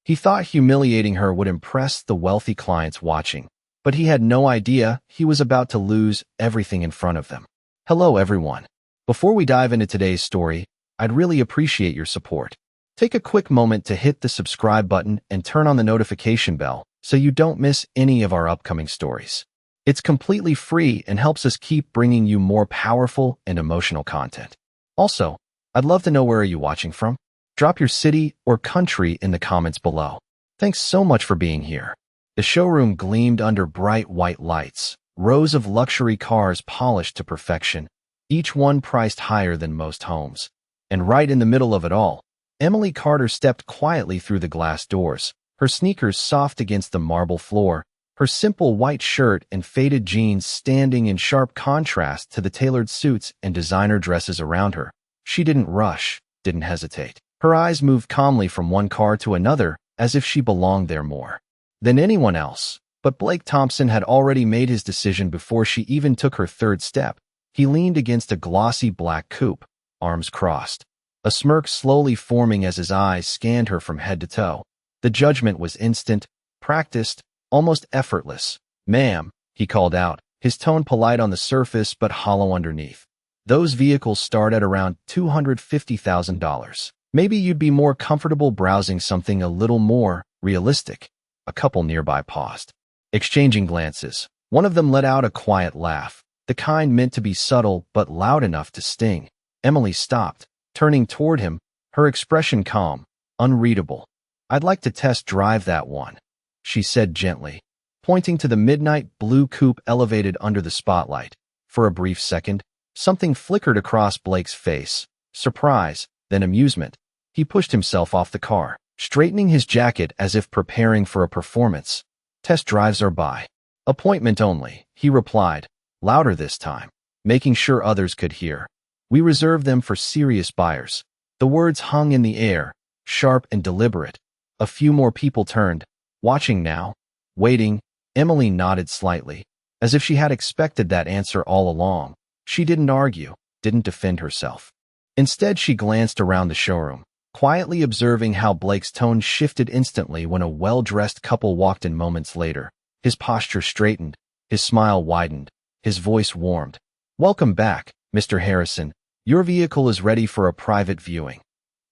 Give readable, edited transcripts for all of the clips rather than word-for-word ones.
He thought humiliating her would impress the wealthy clients watching, but he had no idea he was about to lose everything in front of them. Hello, everyone. Before we dive into today's story, I'd really appreciate your support. Take a quick moment to hit the subscribe button and turn on the notification bell so you don't miss any of our upcoming stories. It's completely free and helps us keep bringing you more powerful and emotional content. Also, I'd love to know where are you watching from? Drop your city or country in the comments below. Thanks so much for being here. The showroom gleamed under bright white lights, rows of luxury cars polished to perfection, each one priced higher than most homes. And right in the middle of it all, Emily Carter stepped quietly through the glass doors, her sneakers soft against the marble floor, her simple white shirt and faded jeans standing in sharp contrast to the tailored suits and designer dresses around her. She didn't rush, didn't hesitate. Her eyes moved calmly from one car to another, as if she belonged there more than anyone else. But Blake Thompson had already made his decision before she even took her third step. He leaned against a glossy black coupe, arms crossed, a smirk slowly forming as his eyes scanned her from head to toe. The judgment was instant, practiced, almost effortless. "Ma'am," he called out, his tone polite on the surface but hollow underneath. "Those vehicles start at around $250,000. Maybe you'd be more comfortable browsing something a little more realistic." A couple nearby paused, exchanging glances. One of them let out a quiet laugh, the kind meant to be subtle but loud enough to sting. Emily stopped, turning toward him, her expression calm, unreadable. "I'd like to test drive that one," she said gently, pointing to the midnight blue coupe elevated under the spotlight. For a brief second, something flickered across Blake's face, surprise, then amusement. He pushed himself off the car, straightening his jacket as if preparing for a performance. "Test drives are by appointment only," he replied, louder this time, making sure others could hear. "We reserve them for serious buyers." The words hung in the air, sharp and deliberate. A few more people turned, watching now, waiting. Emily nodded slightly, as if she had expected that answer all along. She didn't argue, didn't defend herself. Instead, she glanced around the showroom, quietly observing how Blake's tone shifted instantly when a well-dressed couple walked in moments later. His posture straightened, his smile widened, his voice warmed. "Welcome back, Mr. Harrison. Your vehicle is ready for a private viewing."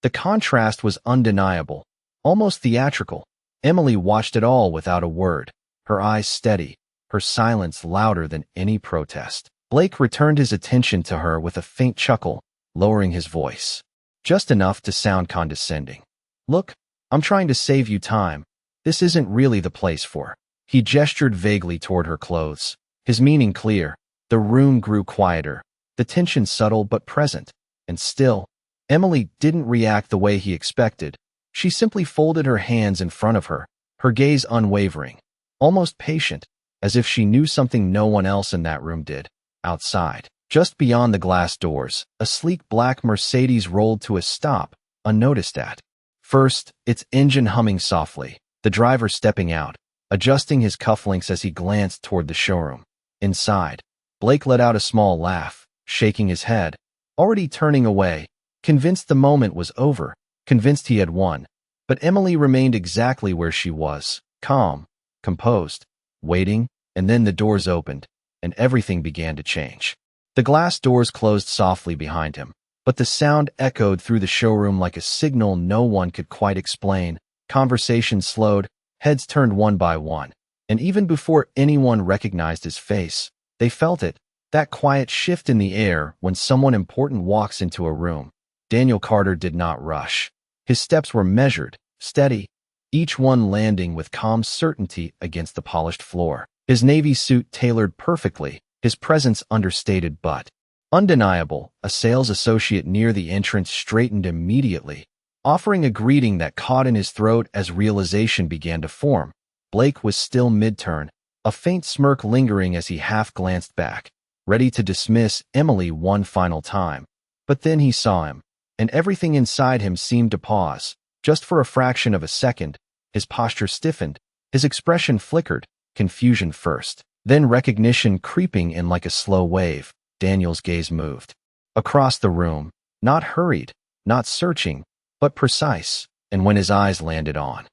The contrast was undeniable, almost theatrical. Emily watched it all without a word, her eyes steady, her silence louder than any protest. Blake returned his attention to her with a faint chuckle, lowering his voice, just enough to sound condescending. "Look, I'm trying to save you time. This isn't really the place for." He gestured vaguely toward her clothes, his meaning clear. The room grew quieter, the tension subtle but present, and still, Emily didn't react the way he expected. She simply folded her hands in front of her, her gaze unwavering, almost patient, as if she knew something no one else in that room did. Outside, just beyond the glass doors, a sleek black Mercedes rolled to a stop, unnoticed at first, its engine humming softly, the driver stepping out, adjusting his cufflinks as he glanced toward the showroom. Inside, Blake let out a small laugh, shaking his head, already turning away, convinced the moment was over, convinced he had won. But Emily remained exactly where she was, calm, composed, waiting, and then the doors opened, and everything began to change. The glass doors closed softly behind him, but the sound echoed through the showroom like a signal no one could quite explain. Conversation slowed, heads turned one by one, and even before anyone recognized his face, they felt it, that quiet shift in the air when someone important walks into a room. Daniel Carter did not rush. His steps were measured, steady, each one landing with calm certainty against the polished floor. His navy suit tailored perfectly, his presence understated but undeniable. A sales associate near the entrance straightened immediately, offering a greeting that caught in his throat as realization began to form. Blake was still mid-turn, a faint smirk lingering as he half-glanced back, ready to dismiss Emily one final time. But then he saw him, and everything inside him seemed to pause, just for a fraction of a second. His posture stiffened, his expression flickered, confusion first, then recognition creeping in like a slow wave. Daniel's gaze moved across the room, not hurried, not searching, but precise, and when his eyes landed on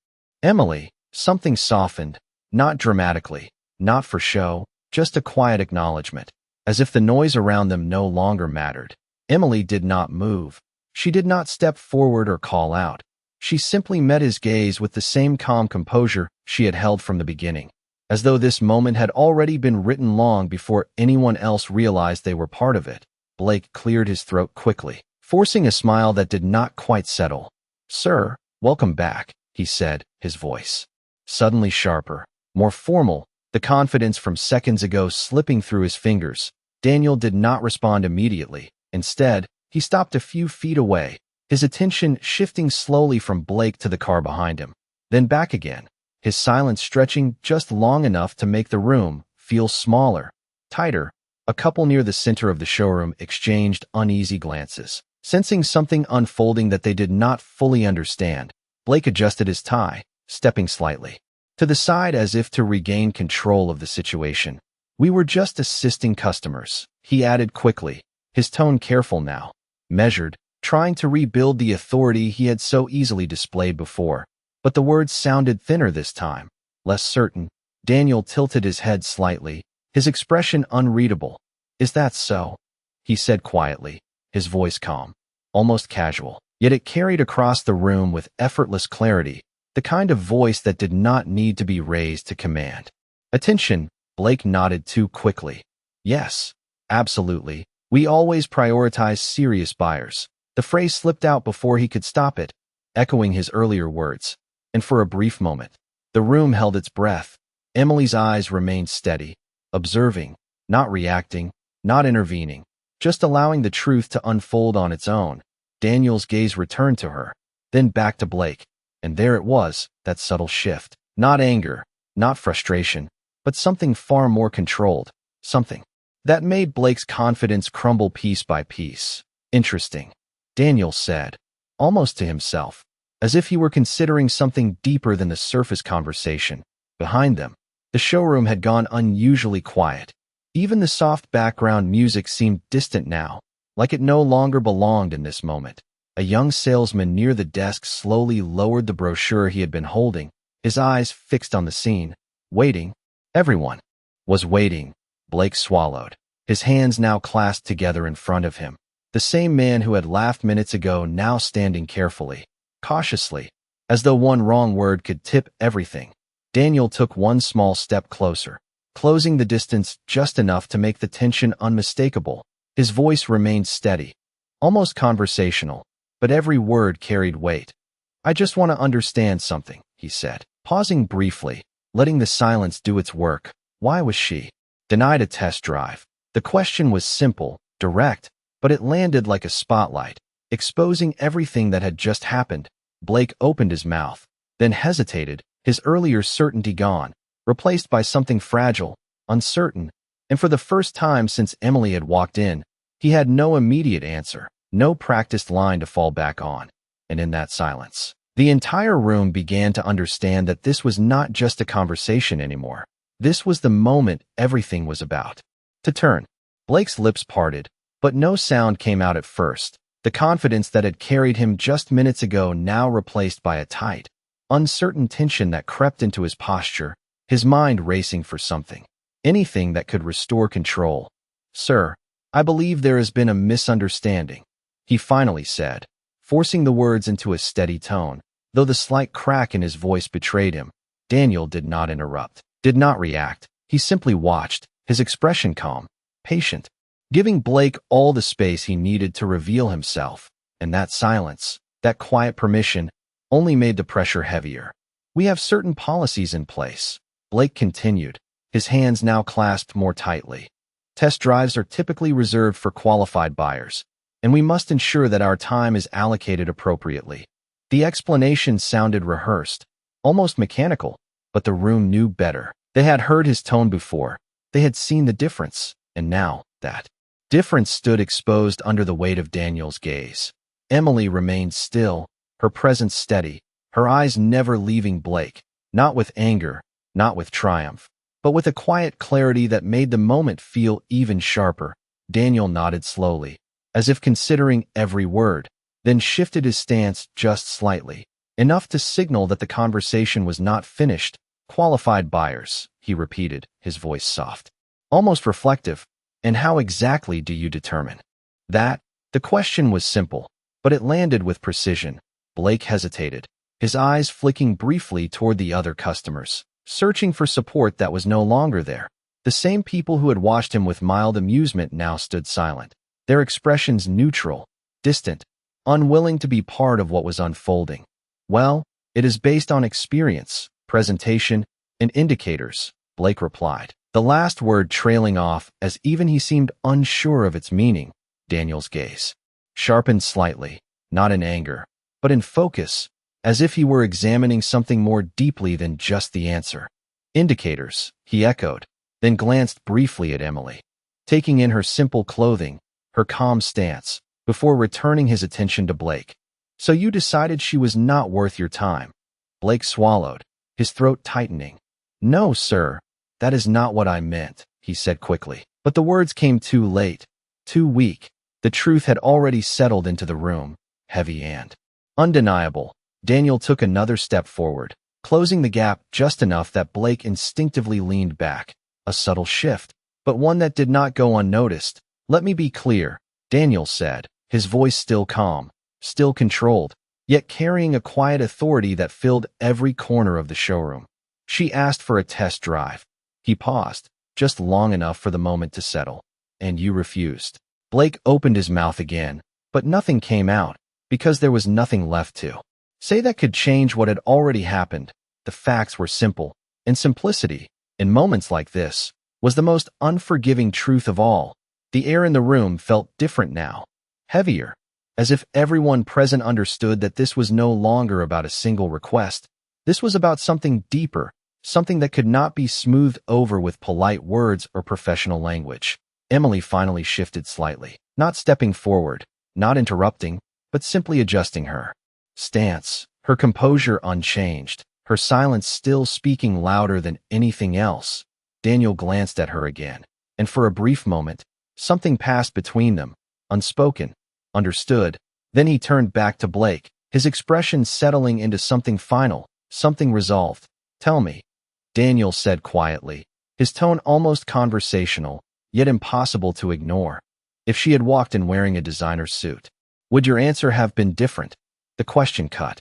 Emily, something softened, not dramatically, not for show, just a quiet acknowledgement, as if the noise around them no longer mattered. Emily did not move. She did not step forward or call out. She simply met his gaze with the same calm composure she had held from the beginning, as though this moment had already been written long before anyone else realized they were part of it. Blake cleared his throat quickly, forcing a smile that did not quite settle. "Sir, welcome back," he said, his voice suddenly sharper, more formal, the confidence from seconds ago slipping through his fingers. Daniel did not respond immediately. Instead, he stopped a few feet away, his attention shifting slowly from Blake to the car behind him, then back again, his silence stretching just long enough to make the room feel smaller, tighter. A couple near the center of the showroom exchanged uneasy glances, sensing something unfolding that they did not fully understand. Blake adjusted his tie, stepping slightly to the side as if to regain control of the situation. "We were just assisting customers," he added quickly, his tone careful now, measured, trying to rebuild the authority he had so easily displayed before. But the words sounded thinner this time, less certain. Daniel tilted his head slightly, his expression unreadable. "Is that so?" he said quietly, his voice calm, almost casual. Yet it carried across the room with effortless clarity, the kind of voice that did not need to be raised to command attention. Blake nodded too quickly. "Yes, absolutely. We always prioritize serious buyers." The phrase slipped out before he could stop it, echoing his earlier words. And for a brief moment, the room held its breath. Emily's eyes remained steady, observing, not reacting, not intervening, just allowing the truth to unfold on its own. Daniel's gaze returned to her, then back to Blake, and there it was, that subtle shift. Not anger, not frustration, but something far more controlled, something that made Blake's confidence crumble piece by piece. "Interesting," Daniel said, almost to himself, as if he were considering something deeper than the surface conversation. Behind them, the showroom had gone unusually quiet. Even the soft background music seemed distant now, like it no longer belonged in this moment. A young salesman near the desk slowly lowered the brochure he had been holding, his eyes fixed on the scene, waiting. Everyone was waiting. Blake swallowed, his hands now clasped together in front of him. The same man who had laughed minutes ago now standing carefully, cautiously, as though one wrong word could tip everything. Daniel took one small step closer, closing the distance just enough to make the tension unmistakable. His voice remained steady, almost conversational, but every word carried weight. "I just want to understand something," he said, pausing briefly, letting the silence do its work. Why was she denied a test drive? The question was simple, direct, but it landed like a spotlight, exposing everything that had just happened. Blake opened his mouth, then hesitated, his earlier certainty gone, replaced by something fragile, uncertain, and for the first time since Emily had walked in, he had no immediate answer, no practiced line to fall back on. And in that silence, the entire room began to understand that this was not just a conversation anymore. This was the moment everything was about to turn. Blake's lips parted, but no sound came out at first. The confidence that had carried him just minutes ago now replaced by a tight, uncertain tension that crept into his posture, his mind racing for something, anything that could restore control. "Sir, I believe there has been a misunderstanding," he finally said, forcing the words into a steady tone, though the slight crack in his voice betrayed him. Daniel did not interrupt, did not react. He simply watched, his expression calm, patient, giving Blake all the space he needed to reveal himself. And that silence, that quiet permission, only made the pressure heavier. "We have certain policies in place," Blake continued, his hands now clasped more tightly. "Test drives are typically reserved for qualified buyers, and we must ensure that our time is allocated appropriately." The explanation sounded rehearsed, almost mechanical, but the room knew better. They had heard his tone before. They had seen the difference, and now that difference stood exposed under the weight of Daniel's gaze. Emily remained still, her presence steady, her eyes never leaving Blake, not with anger, not with triumph, but with a quiet clarity that made the moment feel even sharper. Daniel nodded slowly, as if considering every word, then shifted his stance just slightly. Enough to signal that the conversation was not finished. Qualified buyers, he repeated, his voice soft, almost reflective. And how exactly do you determine that? The question was simple, but it landed with precision. Blake hesitated, his eyes flicking briefly toward the other customers, searching for support that was no longer there. The same people who had watched him with mild amusement now stood silent, their expressions neutral, distant, unwilling to be part of what was unfolding. Well, it is based on experience, presentation, and indicators, Blake replied, the last word trailing off as even he seemed unsure of its meaning. Daniel's gaze sharpened slightly, not in anger, but in focus, as if he were examining something more deeply than just the answer. Indicators, he echoed, then glanced briefly at Emily, taking in her simple clothing, her calm stance, before returning his attention to Blake. So you decided she was not worth your time? Blake swallowed, his throat tightening. No, sir, that is not what I meant, he said quickly. But the words came too late, too weak. The truth had already settled into the room, heavy and undeniable. Daniel took another step forward, closing the gap just enough that Blake instinctively leaned back. A subtle shift, but one that did not go unnoticed. Let me be clear, Daniel said, his voice still calm, still controlled, yet carrying a quiet authority that filled every corner of the showroom. She asked for a test drive. He paused, just long enough for the moment to settle. And you refused. Blake opened his mouth again, but nothing came out, because there was nothing left to say that could change what had already happened. The facts were simple, and simplicity, in moments like this, was the most unforgiving truth of all. The air in the room felt different now, heavier, as if everyone present understood that this was no longer about a single request. This was about something deeper, something that could not be smoothed over with polite words or professional language. Emily finally shifted slightly, not stepping forward, not interrupting, but simply adjusting her stance, her composure unchanged, her silence still speaking louder than anything else. Daniel glanced at her again, and for a brief moment, something passed between them, unspoken, understood. Then he turned back to Blake, his expression settling into something final, something resolved. Tell me, Daniel said quietly, his tone almost conversational, yet impossible to ignore. If she had walked in wearing a designer suit, would your answer have been different? The question cut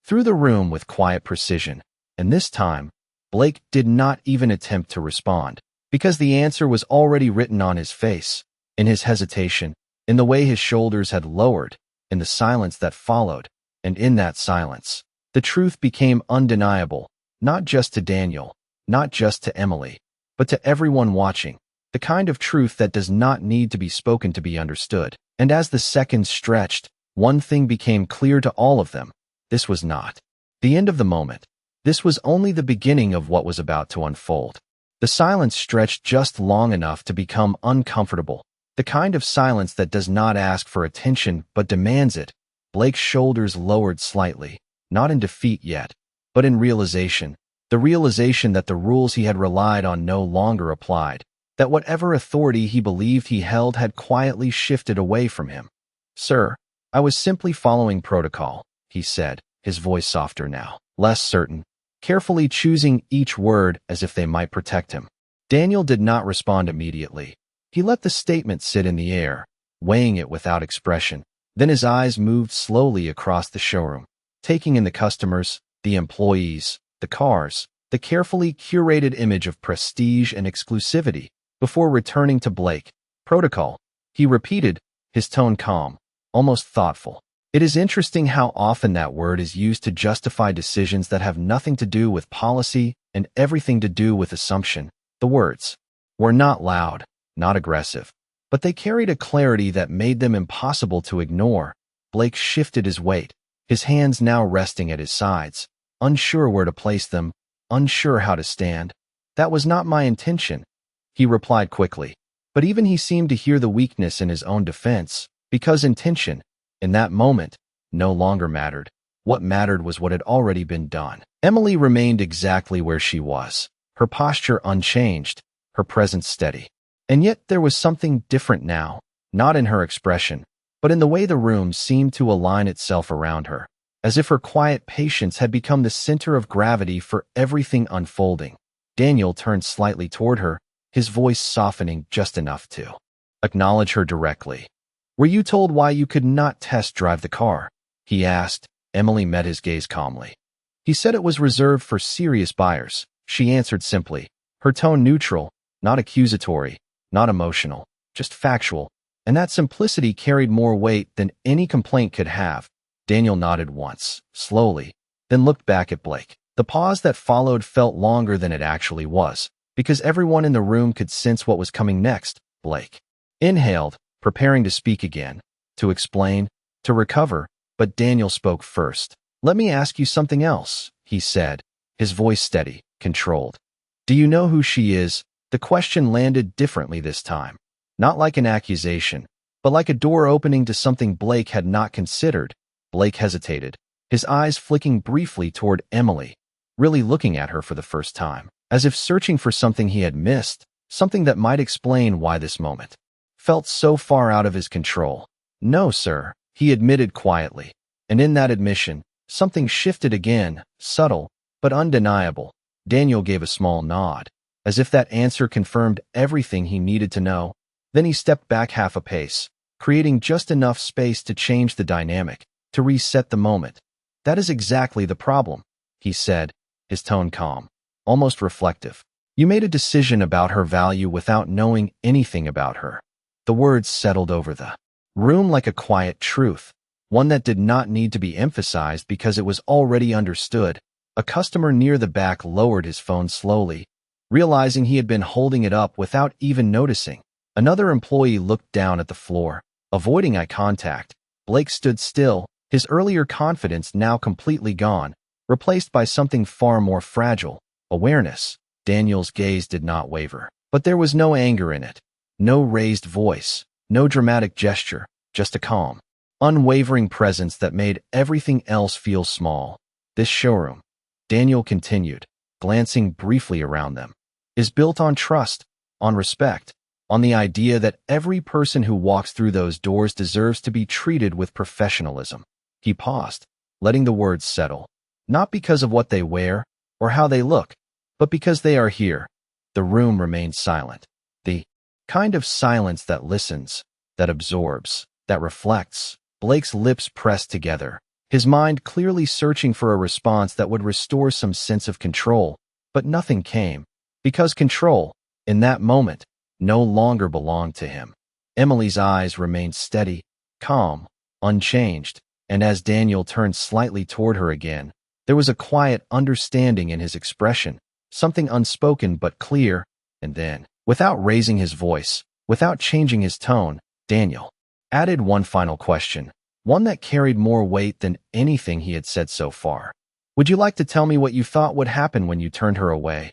through the room with quiet precision, and this time, Blake did not even attempt to respond, because the answer was already written on his face, in his hesitation, in the way his shoulders had lowered, in the silence that followed, and in that silence, the truth became undeniable, not just to Daniel, not just to Emily, but to everyone watching, the kind of truth that does not need to be spoken to be understood. And as the seconds stretched, one thing became clear to all of them. This was not the end of the moment. This was only the beginning of what was about to unfold. The silence stretched just long enough to become uncomfortable, the kind of silence that does not ask for attention but demands it. Blake's shoulders lowered slightly, not in defeat yet, but in realization, the realization that the rules he had relied on no longer applied, that whatever authority he believed he held had quietly shifted away from him. Sir, I was simply following protocol, he said, his voice softer now, less certain, carefully choosing each word as if they might protect him. Daniel did not respond immediately. He let the statement sit in the air, weighing it without expression. Then his eyes moved slowly across the showroom, taking in the customers, the employees, the cars, the carefully curated image of prestige and exclusivity, before returning to Blake. Protocol, he repeated, his tone calm, almost thoughtful. It is interesting how often that word is used to justify decisions that have nothing to do with policy and everything to do with assumption. The words were not loud, not aggressive, but they carried a clarity that made them impossible to ignore. Blake shifted his weight, his hands now resting at his sides, unsure where to place them, unsure how to stand. That was not my intention, he replied quickly. But even he seemed to hear the weakness in his own defense, because intention, in that moment, no longer mattered. What mattered was what had already been done. Emily remained exactly where she was, her posture unchanged, her presence steady. And yet there was something different now, not in her expression, but in the way the room seemed to align itself around her. as if her quiet patience had become the center of gravity for everything unfolding. Daniel turned slightly toward her, his voice softening just enough to acknowledge her directly. "Were you told why you could not test drive the car?" he asked. Emily met his gaze calmly. "He said it was reserved for serious buyers," she answered simply, her tone neutral, not accusatory, not emotional, just factual, and that simplicity carried more weight than any complaint could have. Daniel nodded once, slowly, then looked back at Blake. The pause that followed felt longer than it actually was, because everyone in the room could sense what was coming next. Blake inhaled, preparing to speak again, to explain, to recover, but Daniel spoke first. "Let me ask you something else," he said, his voice steady, controlled. "Do you know who she is?" The question landed differently this time. Not like an accusation, but like a door opening to something Blake had not considered. Blake hesitated, his eyes flicking briefly toward Emily, really looking at her for the first time, as if searching for something he had missed, something that might explain why this moment felt so far out of his control. "No, sir," he admitted quietly, and in that admission, something shifted again, subtle, but undeniable. Daniel gave a small nod, as if that answer confirmed everything he needed to know. Then he stepped back half a pace, creating just enough space to change the dynamic, to reset the moment. "That is exactly the problem," he said, his tone calm, almost reflective. "You made a decision about her value without knowing anything about her." The words settled over the room like a quiet truth, one that did not need to be emphasized because it was already understood. A customer near the back lowered his phone slowly, realizing he had been holding it up without even noticing. Another employee looked down at the floor, avoiding eye contact. Blake stood still, his earlier confidence now completely gone, replaced by something far more fragile, awareness. Daniel's gaze did not waver, but there was no anger in it, no raised voice, no dramatic gesture, just a calm, unwavering presence that made everything else feel small. "This showroom," Daniel continued, glancing briefly around them, "is built on trust, on respect, on the idea that every person who walks through those doors deserves to be treated with professionalism." He paused, letting the words settle, not because of what they wear or how they look, but because they are here. The room remained silent, the kind of silence that listens, that absorbs, that reflects. Blake's lips pressed together, his mind clearly searching for a response that would restore some sense of control, but nothing came, because control, in that moment, no longer belonged to him. Emily's eyes remained steady, calm, unchanged, and as Daniel turned slightly toward her again, there was a quiet understanding in his expression, something unspoken but clear. And then, without raising his voice, without changing his tone, Daniel added one final question, one that carried more weight than anything he had said so far. "Would you like to tell me what you thought would happen when you turned her away?"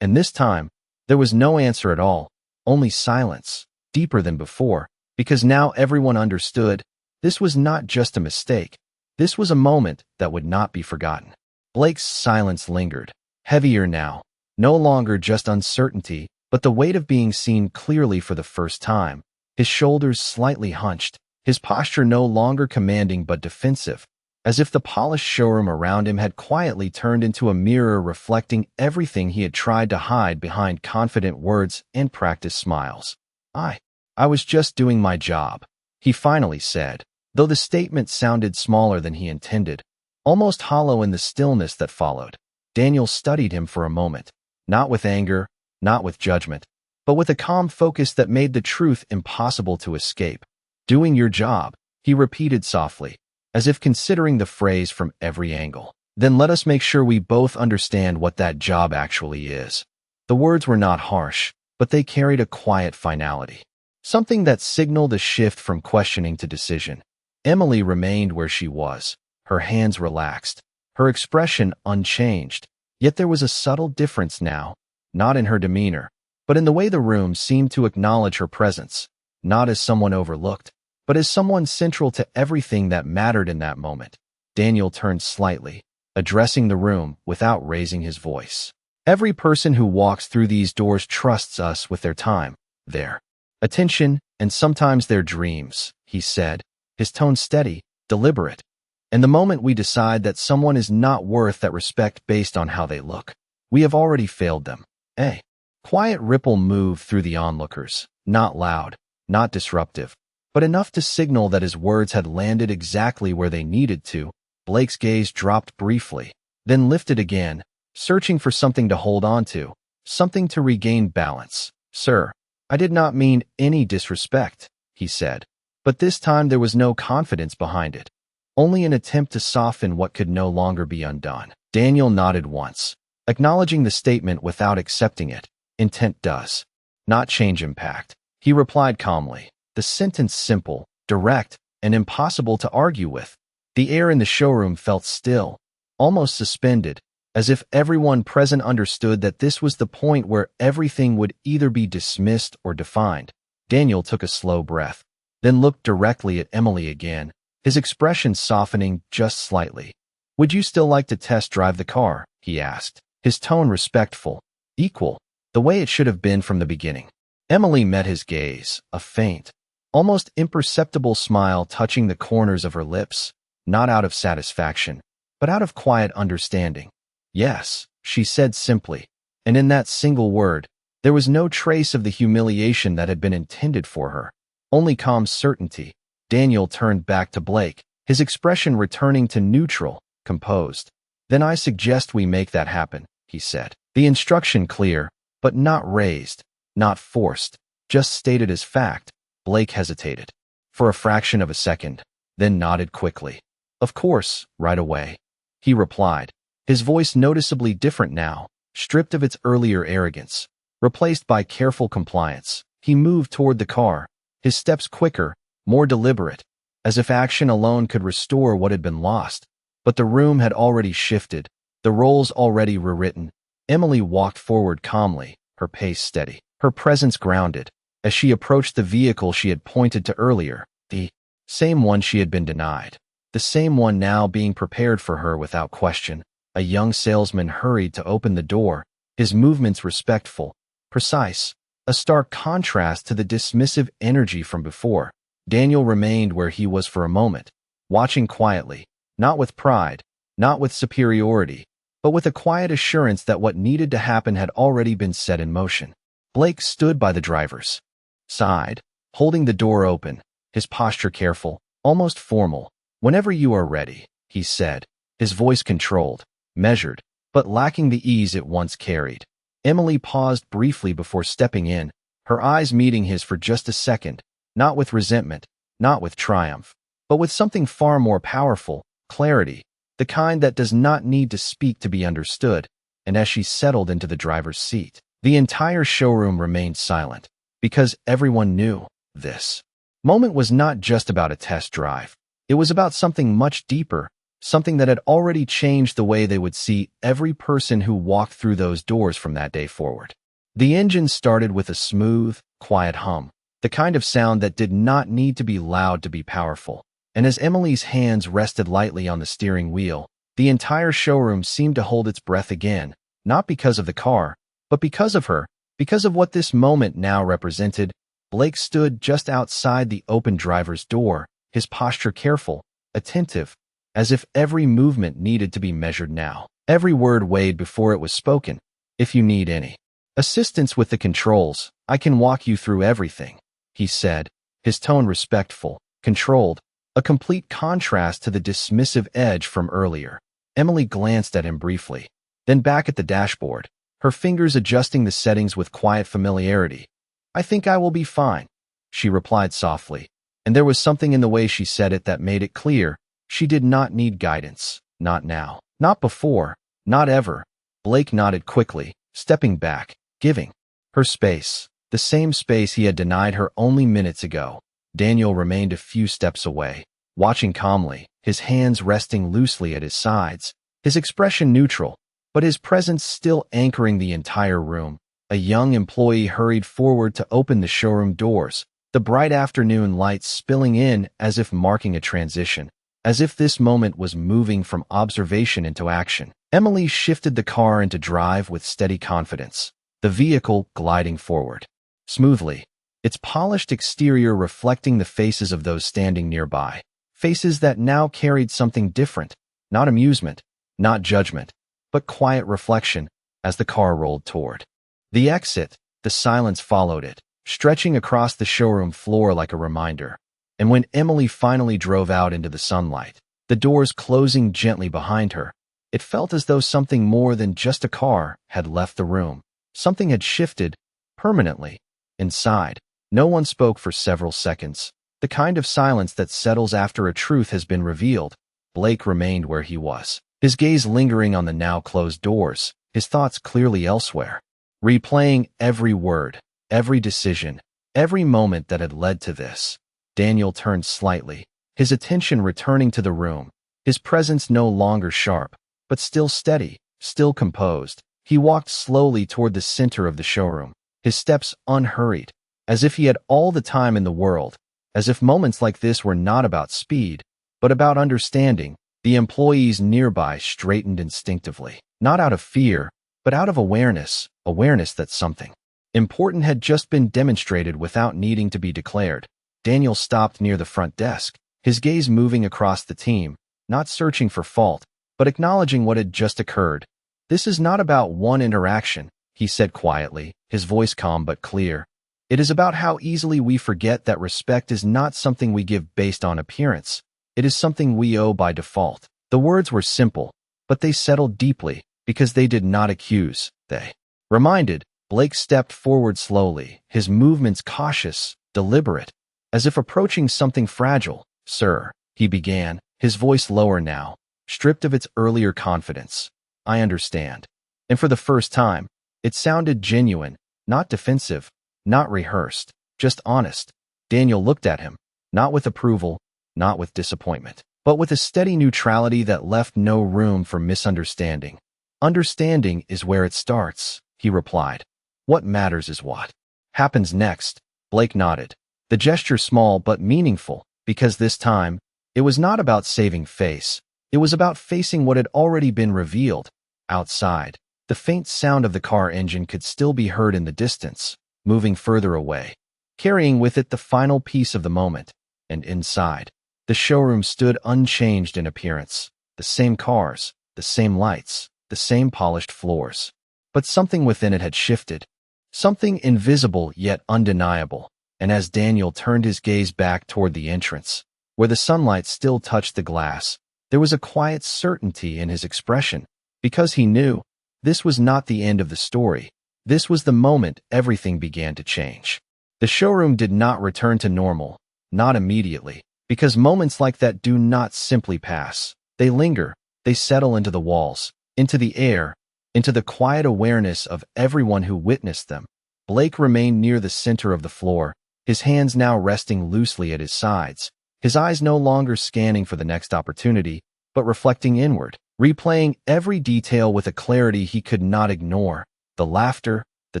And this time, there was no answer at all, only silence, deeper than before, because now everyone understood. This was not just a mistake. This was a moment that would not be forgotten. Blake's silence lingered, heavier now, no longer just uncertainty, but the weight of being seen clearly for the first time. His shoulders slightly hunched, his posture no longer commanding but defensive, as if the polished showroom around him had quietly turned into a mirror reflecting everything he had tried to hide behind confident words and practiced smiles. I was just doing my job," he finally said, though the statement sounded smaller than he intended, almost hollow in the stillness that followed. Daniel studied him for a moment, not with anger, not with judgment, but with a calm focus that made the truth impossible to escape. "Doing your job," he repeated softly, as if considering the phrase from every angle. "Then let us make sure we both understand what that job actually is." The words were not harsh, but they carried a quiet finality, something that signaled a shift from questioning to decision. Emily remained where she was, her hands relaxed, her expression unchanged, yet there was a subtle difference now, not in her demeanor, but in the way the room seemed to acknowledge her presence, not as someone overlooked, but as someone central to everything that mattered in that moment. Daniel turned slightly, addressing the room without raising his voice. "Every person who walks through these doors trusts us with their time, their attention, and sometimes their dreams," he said, his tone steady, deliberate. And the moment we decide that someone is not worth that respect based on how they look, we have already failed them. A quiet ripple moved through the onlookers, not loud, not disruptive, but enough to signal that his words had landed exactly where they needed to. Blake's gaze dropped briefly, then lifted again, searching for something to hold on to, something to regain balance. "Sir, I did not mean any disrespect," he said, but this time there was no confidence behind it, only an attempt to soften what could no longer be undone. Daniel nodded once, acknowledging the statement without accepting it. Intent does not change impact. He replied calmly, the sentence simple, direct, and impossible to argue with. The air in the showroom felt still, almost suspended, as if everyone present understood that this was the point where everything would either be dismissed or defined. Daniel took a slow breath, then looked directly at Emily again, his expression softening just slightly. "Would you still like to test drive the car?" he asked, his tone respectful, equal, the way it should have been from the beginning. Emily met his gaze, a faint, almost imperceptible smile touching the corners of her lips, not out of satisfaction, but out of quiet understanding. "Yes," she said simply, and in that single word, there was no trace of the humiliation that had been intended for her, only calm certainty. Daniel turned back to Blake, his expression returning to neutral, composed. "Then I suggest we make that happen," he said. The instruction clear, but not raised, not forced, just stated as fact. Blake hesitated for a fraction of a second, then nodded quickly. "Of course, right away," he replied, his voice noticeably different now, stripped of its earlier arrogance, replaced by careful compliance. He moved toward the car, his steps quicker, more deliberate, as if action alone could restore what had been lost. But the room had already shifted, the roles already rewritten. Emily walked forward calmly, her pace steady, her presence grounded, as she approached the vehicle she had pointed to earlier, the same one she had been denied, the same one now being prepared for her without question. A young salesman hurried to open the door, his movements respectful, precise, a stark contrast to the dismissive energy from before. Daniel remained where he was for a moment, watching quietly, not with pride, not with superiority, but with a quiet assurance that what needed to happen had already been set in motion. Blake stood by the driver's side, holding the door open, his posture careful, almost formal. "Whenever you are ready," he said, his voice controlled, measured, but lacking the ease it once carried. Emily paused briefly before stepping in, her eyes meeting his for just a second, not with resentment, not with triumph, but with something far more powerful, clarity, the kind that does not need to speak to be understood. And as she settled into the driver's seat, the entire showroom remained silent, because everyone knew this moment was not just about a test drive. It was about something much deeper, something that had already changed the way they would see every person who walked through those doors from that day forward. The engine started with a smooth, quiet hum, the kind of sound that did not need to be loud to be powerful. And as Emily's hands rested lightly on the steering wheel, the entire showroom seemed to hold its breath again, not because of the car, but because of her, because of what this moment now represented. Blake stood just outside the open driver's door, his posture careful, attentive, as if every movement needed to be measured now. Every word weighed before it was spoken. "If you need any assistance with the controls, I can walk you through everything," he said, his tone respectful, controlled, a complete contrast to the dismissive edge from earlier. Emily glanced at him briefly, then back at the dashboard, her fingers adjusting the settings with quiet familiarity. "I think I will be fine," she replied softly, and there was something in the way she said it that made it clear she did not need guidance, not now, not before, not ever. Blake nodded quickly, stepping back, giving her space, the same space he had denied her only minutes ago. Daniel remained a few steps away, watching calmly, his hands resting loosely at his sides, his expression neutral, but his presence still anchoring the entire room. A young employee hurried forward to open the showroom doors, the bright afternoon lights spilling in as if marking a transition, as if this moment was moving from observation into action. Emily shifted the car into drive with steady confidence, the vehicle gliding forward smoothly, its polished exterior reflecting the faces of those standing nearby. Faces that now carried something different, not amusement, not judgment, but quiet reflection as the car rolled toward the exit. The silence followed it, stretching across the showroom floor like a reminder. And when Emily finally drove out into the sunlight, the doors closing gently behind her, it felt as though something more than just a car had left the room. Something had shifted permanently. Inside, no one spoke for several seconds. The kind of silence that settles after a truth has been revealed. Blake remained where he was, his gaze lingering on the now closed doors, his thoughts clearly elsewhere, replaying every word, every decision, every moment that had led to this. Daniel turned slightly, his attention returning to the room, his presence no longer sharp, but still steady, still composed. He walked slowly toward the center of the showroom, his steps unhurried, as if he had all the time in the world, as if moments like this were not about speed, but about understanding. The employees nearby straightened instinctively, not out of fear, but out of awareness that something important had just been demonstrated without needing to be declared. Daniel stopped near the front desk, his gaze moving across the team, not searching for fault, but acknowledging what had just occurred. "This is not about one interaction," he said quietly, his voice calm but clear. "It is about how easily we forget that respect is not something we give based on appearance. It is something we owe by default." The words were simple, but they settled deeply, because they did not accuse, they reminded. Blake stepped forward slowly, his movements cautious, deliberate, as if approaching something fragile. "Sir," he began, his voice lower now, stripped of its earlier confidence. "I understand." And for the first time, it sounded genuine, not defensive, not rehearsed, just honest. Daniel looked at him, not with approval, not with disappointment, but with a steady neutrality that left no room for misunderstanding. "Understanding is where it starts," he replied. "What matters is what happens next." Blake nodded, the gesture small but meaningful, because this time, it was not about saving face. It was about facing what had already been revealed. Outside, the faint sound of the car engine could still be heard in the distance, moving further away, carrying with it the final piece of the moment. And inside, the showroom stood unchanged in appearance. The same cars, the same lights, the same polished floors. But something within it had shifted. Something invisible yet undeniable. And as Daniel turned his gaze back toward the entrance, where the sunlight still touched the glass, there was a quiet certainty in his expression, because he knew this was not the end of the story. This was the moment everything began to change. The showroom did not return to normal, not immediately, because moments like that do not simply pass. They linger, they settle into the walls, into the air, into the quiet awareness of everyone who witnessed them. Blake remained near the center of the floor, his hands now resting loosely at his sides, his eyes no longer scanning for the next opportunity, but reflecting inward, replaying every detail with a clarity he could not ignore. The laughter, the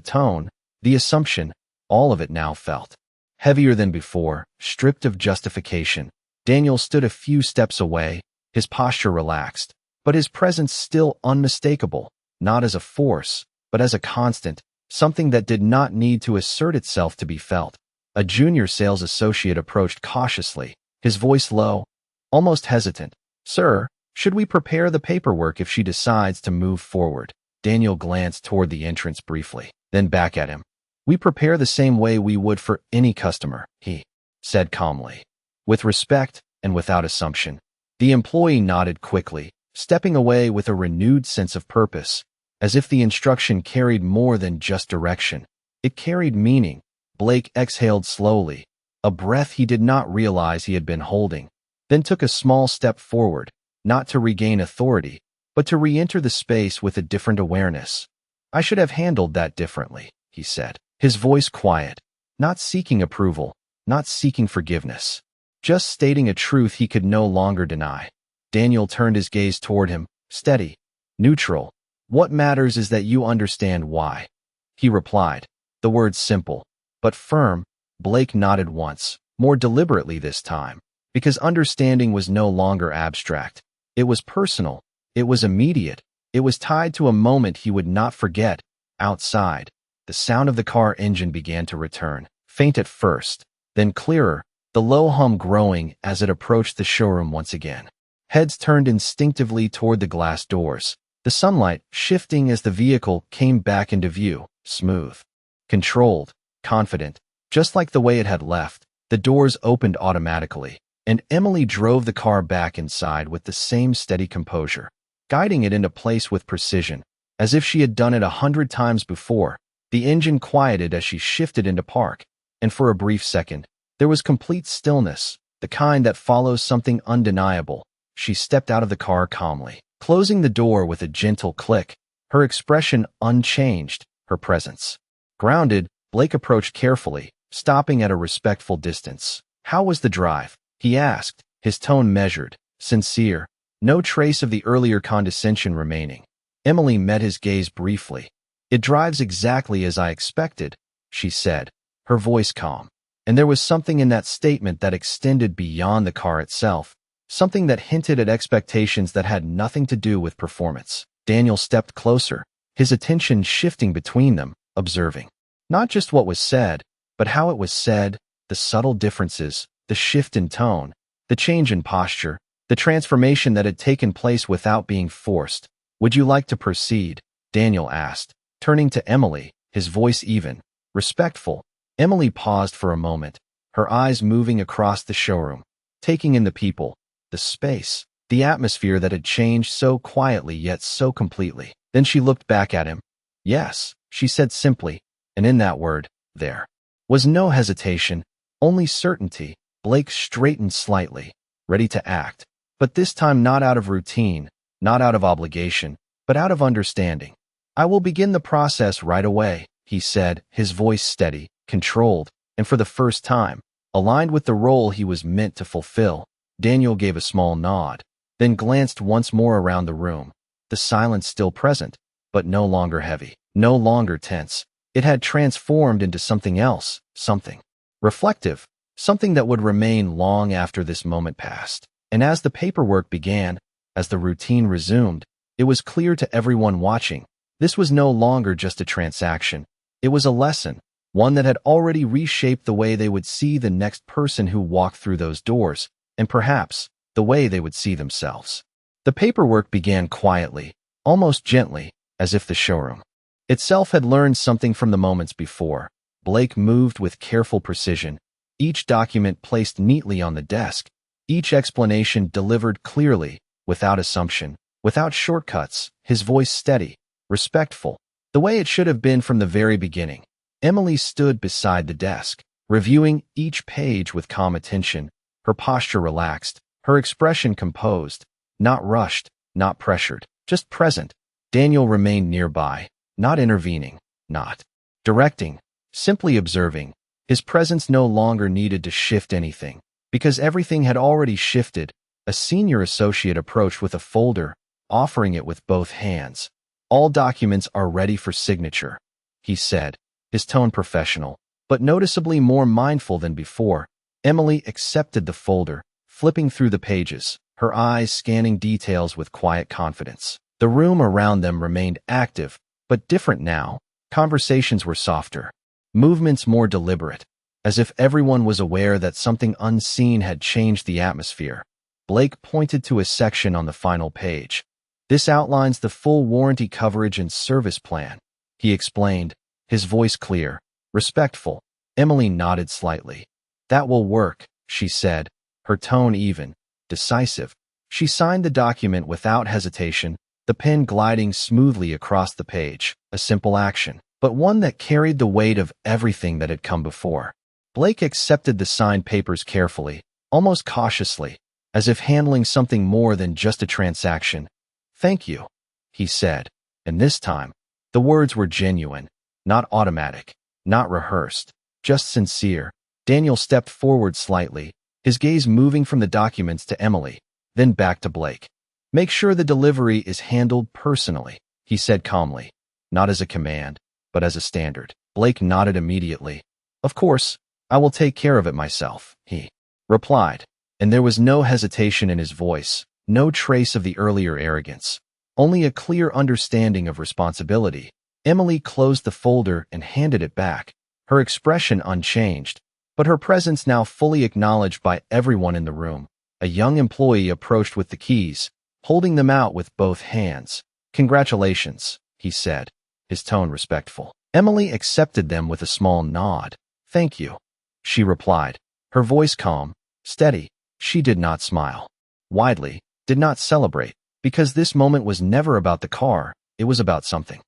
tone, the assumption, all of it now felt heavier than before, stripped of justification. Daniel stood a few steps away, his posture relaxed, but his presence still unmistakable, not as a force, but as a constant, something that did not need to assert itself to be felt. A junior sales associate approached cautiously, his voice low, almost hesitant. "Sir, should we prepare the paperwork if she decides to move forward?" Daniel glanced toward the entrance briefly, then back at him. "We prepare the same way we would for any customer," he said calmly, with respect and without assumption. The employee nodded quickly, stepping away with a renewed sense of purpose, as if the instruction carried more than just direction. It carried meaning. Blake exhaled slowly, a breath he did not realize he had been holding, then took a small step forward, not to regain authority, but to re-enter the space with a different awareness. "I should have handled that differently," he said, his voice quiet, not seeking approval, not seeking forgiveness, just stating a truth he could no longer deny. Daniel turned his gaze toward him, steady, neutral. "What matters is that you understand why," he replied, the words simple, but firm. Blake nodded once, more deliberately this time, because understanding was no longer abstract. It was personal, it was immediate, it was tied to a moment he would not forget. Outside, the sound of the car engine began to return, faint at first, then clearer. The the low hum growing as it approached the showroom once again. Heads turned instinctively toward the glass doors, the sunlight shifting as the vehicle came back into view, smooth, controlled, confident, just like the way it had left. The doors opened automatically, and Emily drove the car back inside with the same steady composure, guiding it into place with precision, as if she had done it 100 times before. The engine quieted as she shifted into park, and for a brief second, there was complete stillness, the kind that follows something undeniable. She stepped out of the car calmly, closing the door with a gentle click, her expression unchanged, her presence grounded. Blake approached carefully, stopping at a respectful distance. "How was the drive?" he asked, his tone measured, sincere, no trace of the earlier condescension remaining. Emily met his gaze briefly. "It drives exactly as I expected," she said, her voice calm. And there was something in that statement that extended beyond the car itself, something that hinted at expectations that had nothing to do with performance. Daniel stepped closer, his attention shifting between them, observing not just what was said, but how it was said, the subtle differences, the shift in tone, the change in posture, the transformation that had taken place without being forced. "Would you like to proceed?" Daniel asked, turning to Emily, his voice even, respectful. Emily paused for a moment, her eyes moving across the showroom, taking in the people, the space, the atmosphere that had changed so quietly yet so completely. Then she looked back at him. "Yes," she said simply, and in that word, there was no hesitation, only certainty. Blake straightened slightly, ready to act, but this time not out of routine, not out of obligation, but out of understanding. "I will begin the process right away," he said, his voice steady, controlled, and for the first time, aligned with the role he was meant to fulfill. Daniel gave a small nod, then glanced once more around the room, the silence still present, but no longer heavy, no longer tense. It had transformed into something else, something reflective, something that would remain long after this moment passed. And as the paperwork began, as the routine resumed, it was clear to everyone watching, this was no longer just a transaction. It was a lesson, one that had already reshaped the way they would see the next person who walked through those doors, and perhaps the way they would see themselves. The paperwork began quietly, almost gently, as if the showroom itself had learned something from the moments before. Blake moved with careful precision, each document placed neatly on the desk, each explanation delivered clearly, without assumption, without shortcuts, his voice steady, respectful, the way it should have been from the very beginning. Emily stood beside the desk, reviewing each page with calm attention, her posture relaxed, her expression composed, not rushed, not pressured, just present. Daniel remained nearby, not intervening, not directing, simply observing. His presence no longer needed to shift anything, because everything had already shifted. A senior associate approached with a folder, offering it with both hands. "All documents are ready for signature," he said, his tone professional, but noticeably more mindful than before. Emily accepted the folder, flipping through the pages, her eyes scanning details with quiet confidence. The room around them remained active, but different now. Conversations were softer, movements more deliberate, as if everyone was aware that something unseen had changed the atmosphere. Blake pointed to a section on the final page. "This outlines the full warranty coverage and service plan," he explained, his voice clear, respectful. Emily nodded slightly. "That will work," she said, her tone even, decisive. She signed the document without hesitation, the pen gliding smoothly across the page. A simple action, but one that carried the weight of everything that had come before. Blake accepted the signed papers carefully, almost cautiously, as if handling something more than just a transaction. "Thank you," he said, and this time, the words were genuine, not automatic, not rehearsed, just sincere. Daniel stepped forward slightly, his gaze moving from the documents to Emily, then back to Blake. "Make sure the delivery is handled personally," he said calmly, not as a command, but as a standard. Blake nodded immediately. "Of course, I will take care of it myself," he replied, and there was no hesitation in his voice, no trace of the earlier arrogance, only a clear understanding of responsibility. Emily closed the folder and handed it back, her expression unchanged, but her presence now fully acknowledged by everyone in the room. A young employee approached with the keys, holding them out with both hands. "Congratulations," he said, his tone respectful. Emily accepted them with a small nod. "Thank you," she replied, her voice calm, steady. She did not smile widely, did not celebrate, because this moment was never about the car. It was about something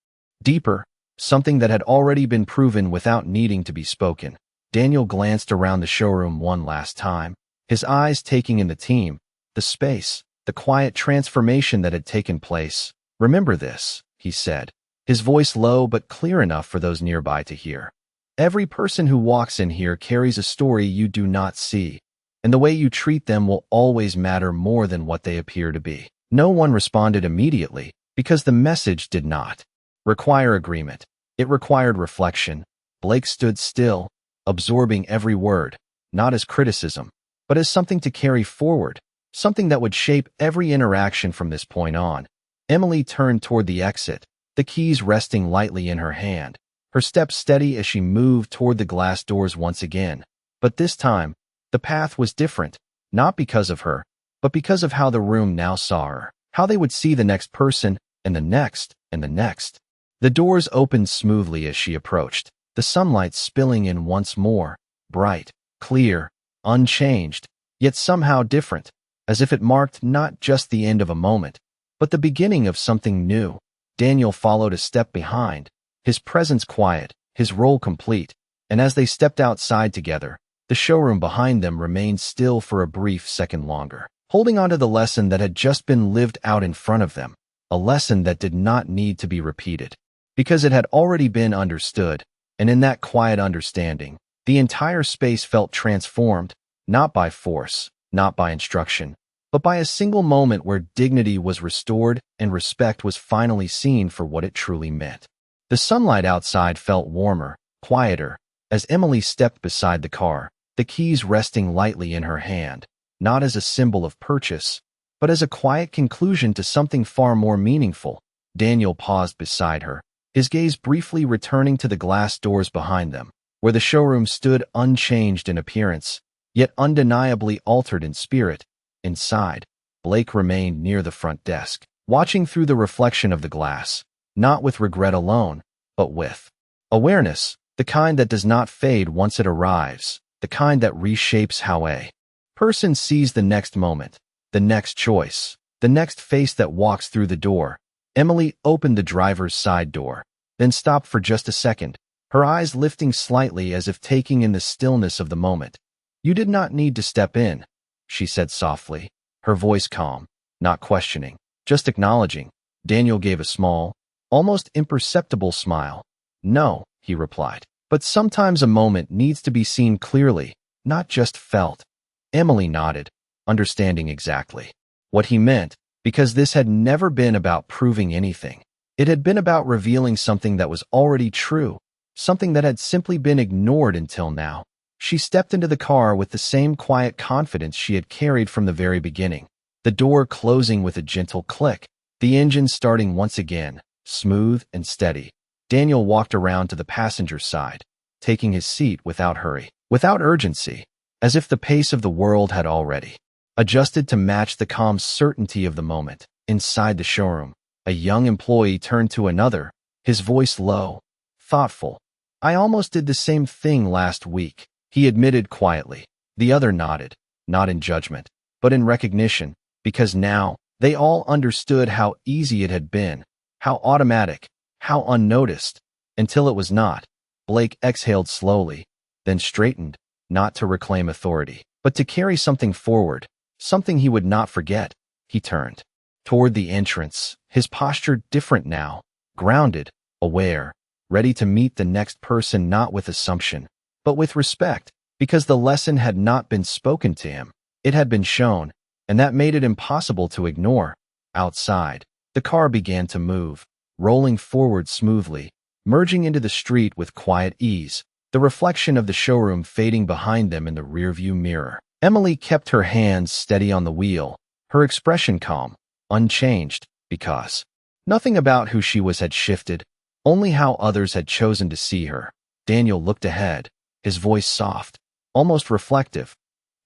deeper, something that had already been proven without needing to be spoken. Daniel glanced around the showroom one last time, his eyes taking in the team, the space, the quiet transformation that had taken place. "Remember this," he said, his voice low but clear enough for those nearby to hear. "Every person who walks in here carries a story you do not see, and the way you treat them will always matter more than what they appear to be." No one responded immediately, because the message did not require agreement. It required reflection. Blake stood still, absorbing every word, not as criticism, but as something to carry forward, something that would shape every interaction from this point on. Emily turned toward the exit, the keys resting lightly in her hand, her steps steady as she moved toward the glass doors once again. But this time, the path was different, not because of her, but because of how the room now saw her, how they would see the next person, and the next, and the next. The doors opened smoothly as she approached, the sunlight spilling in once more, bright, clear, unchanged, yet somehow different, as if it marked not just the end of a moment, but the beginning of something new. Daniel followed a step behind, his presence quiet, his role complete, and as they stepped outside together, the showroom behind them remained still for a brief second longer, holding on to the lesson that had just been lived out in front of them, a lesson that did not need to be repeated, because it had already been understood, and in that quiet understanding, the entire space felt transformed, not by force, not by instruction, but by a single moment where dignity was restored and respect was finally seen for what it truly meant. The sunlight outside felt warmer, quieter, as Emily stepped beside the car, the keys resting lightly in her hand, not as a symbol of purchase, but as a quiet conclusion to something far more meaningful. Daniel paused beside her, his gaze briefly returning to the glass doors behind them, where the showroom stood unchanged in appearance, yet undeniably altered in spirit. Inside, Blake remained near the front desk, watching through the reflection of the glass, not with regret alone, but with awareness, the kind that does not fade once it arrives, the kind that reshapes how a person sees the next moment, the next choice, the next face that walks through the door. Emily opened the driver's side door, then stopped for just a second, her eyes lifting slightly as if taking in the stillness of the moment. "You did not need to step in," she said softly, her voice calm, not questioning, just acknowledging. Daniel gave a small, almost imperceptible smile. "No," he replied, "but sometimes a moment needs to be seen clearly, not just felt." Emily nodded, understanding exactly what he meant, because this had never been about proving anything. It had been about revealing something that was already true, something that had simply been ignored until now. She stepped into the car with the same quiet confidence she had carried from the very beginning, the door closing with a gentle click, the engine starting once again, smooth and steady. Daniel walked around to the passenger side, taking his seat without hurry, without urgency, as if the pace of the world had already adjusted to match the calm certainty of the moment. Inside the showroom, a young employee turned to another, his voice low, thoughtful. "I almost did the same thing last week," he admitted quietly. The other nodded, not in judgment, but in recognition, because now they all understood how easy it had been, how automatic, how unnoticed, until it was not. Blake exhaled slowly, then straightened, not to reclaim authority, but to carry something forward, something he would not forget. He turned toward the entrance, his posture different now, grounded, aware, ready to meet the next person not with assumption, but with respect, because the lesson had not been spoken to him. It had been shown, and that made it impossible to ignore. Outside, the car began to move, rolling forward smoothly, merging into the street with quiet ease, the reflection of the showroom fading behind them in the rearview mirror. Emily kept her hands steady on the wheel, her expression calm, unchanged, because nothing about who she was had shifted, only how others had chosen to see her. Daniel looked ahead, his voice soft, almost reflective.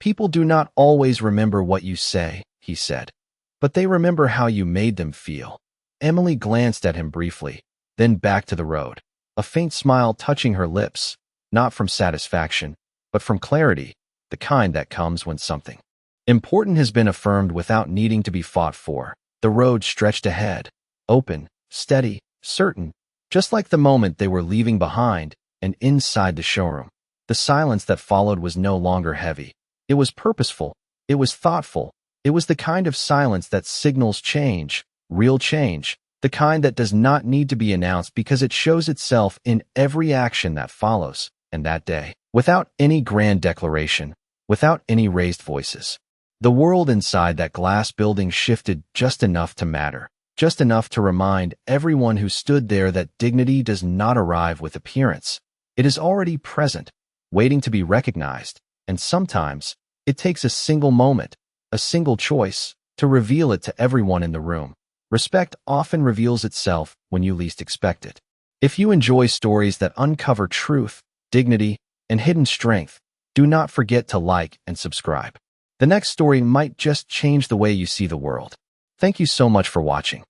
People do not always remember what you say, he said, but they remember how you made them feel. Emily glanced at him briefly, then back to the road, a faint smile touching her lips, not from satisfaction, but from clarity, the kind that comes when something important has been affirmed without needing to be fought for. The road stretched ahead, open, steady, certain, just like the moment they were leaving behind and inside the showroom. The silence that followed was no longer heavy. It was purposeful. It was thoughtful. It was the kind of silence that signals change, real change, the kind that does not need to be announced because it shows itself in every action that follows, and that day, without any grand declaration, without any raised voices. The world inside that glass building shifted just enough to matter, just enough to remind everyone who stood there that dignity does not arrive with appearance. It is already present, waiting to be recognized, and sometimes it takes a single moment, a single choice, to reveal it to everyone in the room. Respect often reveals itself when you least expect it. If you enjoy stories that uncover truth, dignity, and hidden strength, do not forget to like and subscribe. The next story might just change the way you see the world. Thank you so much for watching.